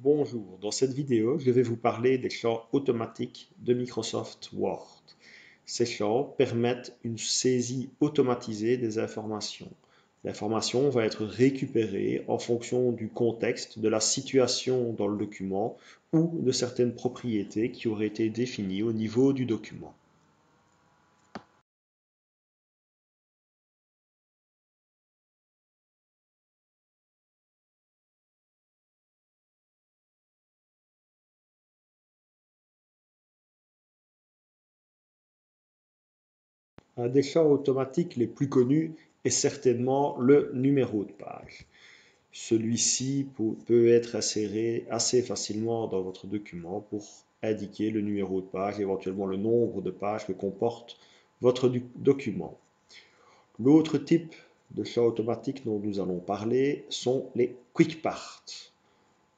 Bonjour, dans cette vidéo, je vais vous parler des champs automatiques de Microsoft Word. Ces champs permettent une saisie automatisée des informations. L'information va être récupérée en fonction du contexte, de la situation dans le document ou de certaines propriétés qui auraient été définies au niveau du document. Un des champs automatiques les plus connus est certainement le numéro de page. Celui-ci peut être inséré assez facilement dans votre document pour indiquer le numéro de page, éventuellement le nombre de pages que comporte votre document. L'autre type de champ automatique dont nous allons parler sont les quick parts.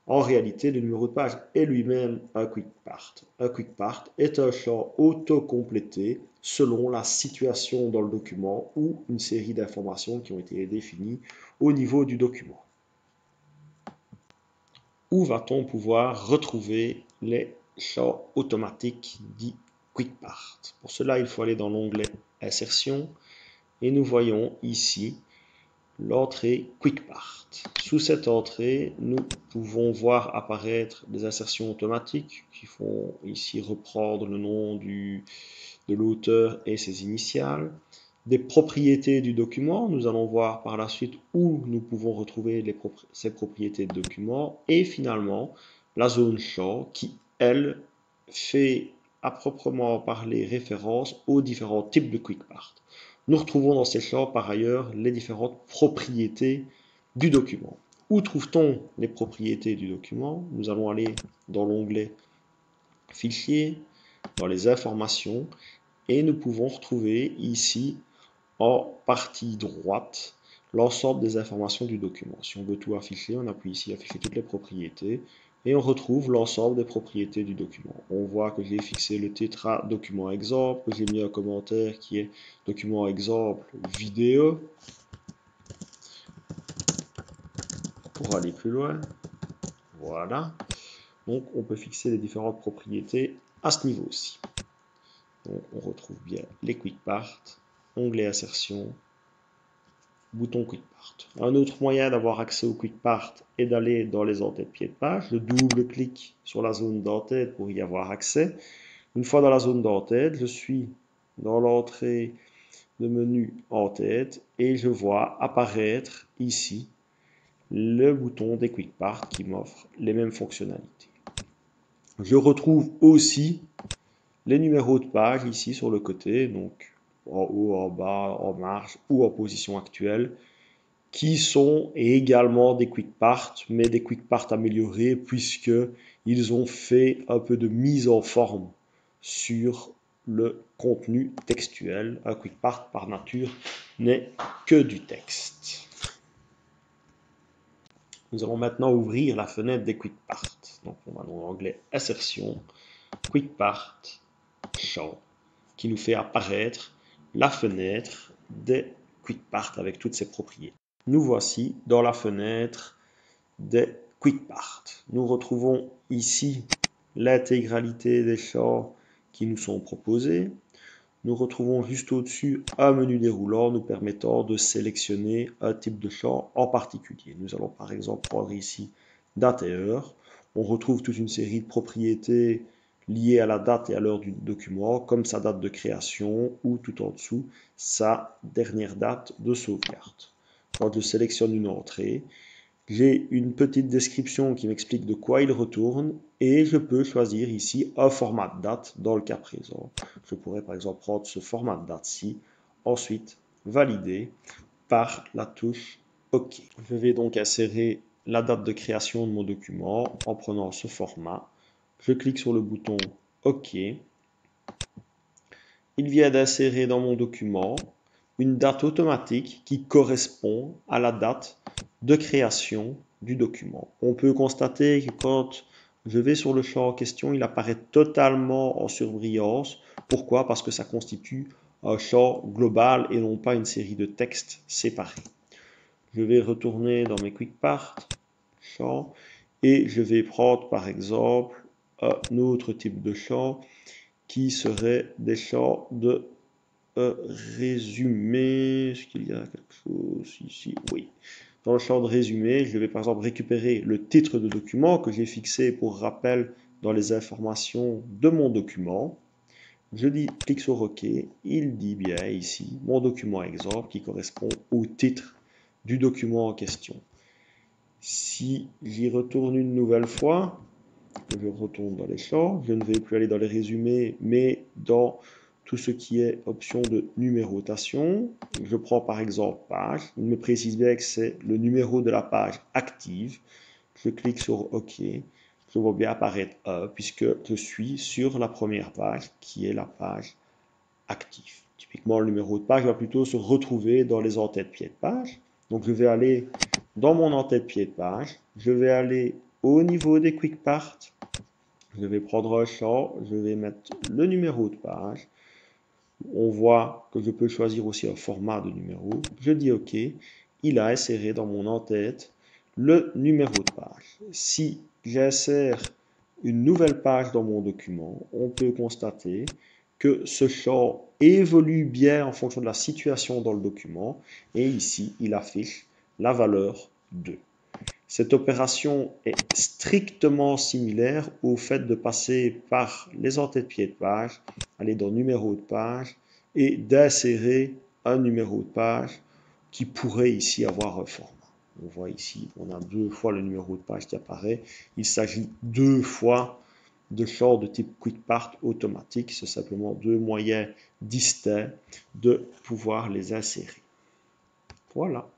En réalité, le numéro de page est lui-même un quick part. Un quick part est un champ auto-complété selon la situation dans le document ou une série d'informations qui ont été définies au niveau du document. Où va-t-on pouvoir retrouver les champs automatiques dits quick part? Pour cela, il faut aller dans l'onglet Insertion et nous voyons ici l'entrée quick part. Sous cette entrée, nous pouvons voir apparaître des insertions automatiques qui font ici reprendre le nom de l'auteur et ses initiales. Des propriétés du document, nous allons voir par la suite où nous pouvons retrouver ces propriétés de document. Et finalement, la zone champ qui, elle, fait à proprement parler référence aux différents types de quick part. Nous retrouvons dans ces champs par ailleurs les différentes propriétés du document. Où trouve-t-on les propriétés du document? Nous allons aller dans l'onglet Fichier, dans les informations, et nous pouvons retrouver ici en partie droite l'ensemble des informations du document. Si on veut tout afficher, on appuie ici afficher toutes les propriétés et on retrouve l'ensemble des propriétés du document. On voit que j'ai fixé le titre document exemple, que j'ai mis un commentaire qui est document exemple vidéo. Pour aller plus loin, voilà. Donc on peut fixer les différentes propriétés à ce niveau aussi. Donc on retrouve bien les quick parts, onglet insertion, bouton quick part. Un autre moyen d'avoir accès au quick part est d'aller dans les en-têtes pied de page. Je double-clique sur la zone d'en-tête pour y avoir accès. Une fois dans la zone d'en-tête, je suis dans l'entrée de menu en-tête et je vois apparaître ici le bouton des quick part qui m'offre les mêmes fonctionnalités. Je retrouve aussi les numéros de page ici sur le côté, donc en haut, en bas, en marge ou en position actuelle, qui sont également des quick part, mais des quick part améliorés puisque ils ont fait un peu de mise en forme sur le contenu textuel. Un quick part par nature n'est que du texte. Nous allons maintenant ouvrir la fenêtre des quick part. Donc on va dans l'onglet Insertion, quick part, champ, qui nous fait apparaître la fenêtre des quick part avec toutes ses propriétés. Nous voici dans la fenêtre des quick part. Nous retrouvons ici l'intégralité des champs qui nous sont proposés. Nous retrouvons juste au-dessus un menu déroulant nous permettant de sélectionner un type de champ en particulier. Nous allons par exemple prendre ici date et heure. On retrouve toute une série de propriétés liées à la date et à l'heure du document, comme sa date de création ou tout en dessous sa dernière date de sauvegarde. Quand je sélectionne une entrée, j'ai une petite description qui m'explique de quoi il retourne et je peux choisir ici un format de date dans le cas présent. Je pourrais par exemple prendre ce format de date-ci, ensuite valider par la touche OK. Je vais donc insérer la date de création de mon document en prenant ce format. Je clique sur le bouton OK. Il vient d'insérer dans mon document une date automatique qui correspond à la date de création du document. On peut constater que quand je vais sur le champ en question, il apparaît totalement en surbrillance. Pourquoi? Parce que ça constitue un champ global et non pas une série de textes séparés. Je vais retourner dans mes quick part, champ, Et je vais prendre par exemple un autre type de champ qui serait des champs de résumé. Est-ce qu'il y a quelque chose ici? Oui. Dans le champ de résumé, je vais par exemple récupérer le titre de document que j'ai fixé pour rappel dans les informations de mon document. Je clique sur OK. Il dit bien ici mon document exemple qui correspond au titre du document en question. Si j'y retourne une nouvelle fois, je retourne dans les champs, je ne vais plus aller dans les résumés, mais dans tout ce qui est option de numérotation. Je prends par exemple page, il me précise bien que c'est le numéro de la page active. Je clique sur OK, je vois bien apparaître puisque je suis sur la première page qui est la page active. Typiquement, le numéro de page va plutôt se retrouver dans les en-têtes pieds de page. Donc je vais aller dans mon en-tête pied de page, je vais aller au niveau des quick parts, je vais prendre un champ, je vais mettre le numéro de page. On voit que je peux choisir aussi un format de numéro. Je dis OK. Il a inséré dans mon en-tête le numéro de page. Si j'insère une nouvelle page dans mon document, on peut constater que ce champ évolue bien en fonction de la situation dans le document. Et ici, il affiche la valeur 2. Cette opération est strictement similaire au fait de passer par les en-tête-pieds de page, aller dans numéro de page et d'insérer un numéro de page qui pourrait ici avoir un format. On voit ici, on a 2 fois le numéro de page qui apparaît. Il s'agit 2 fois de champs de type Quick Part automatique. C'est simplement 2 moyens distincts de pouvoir les insérer. Voilà.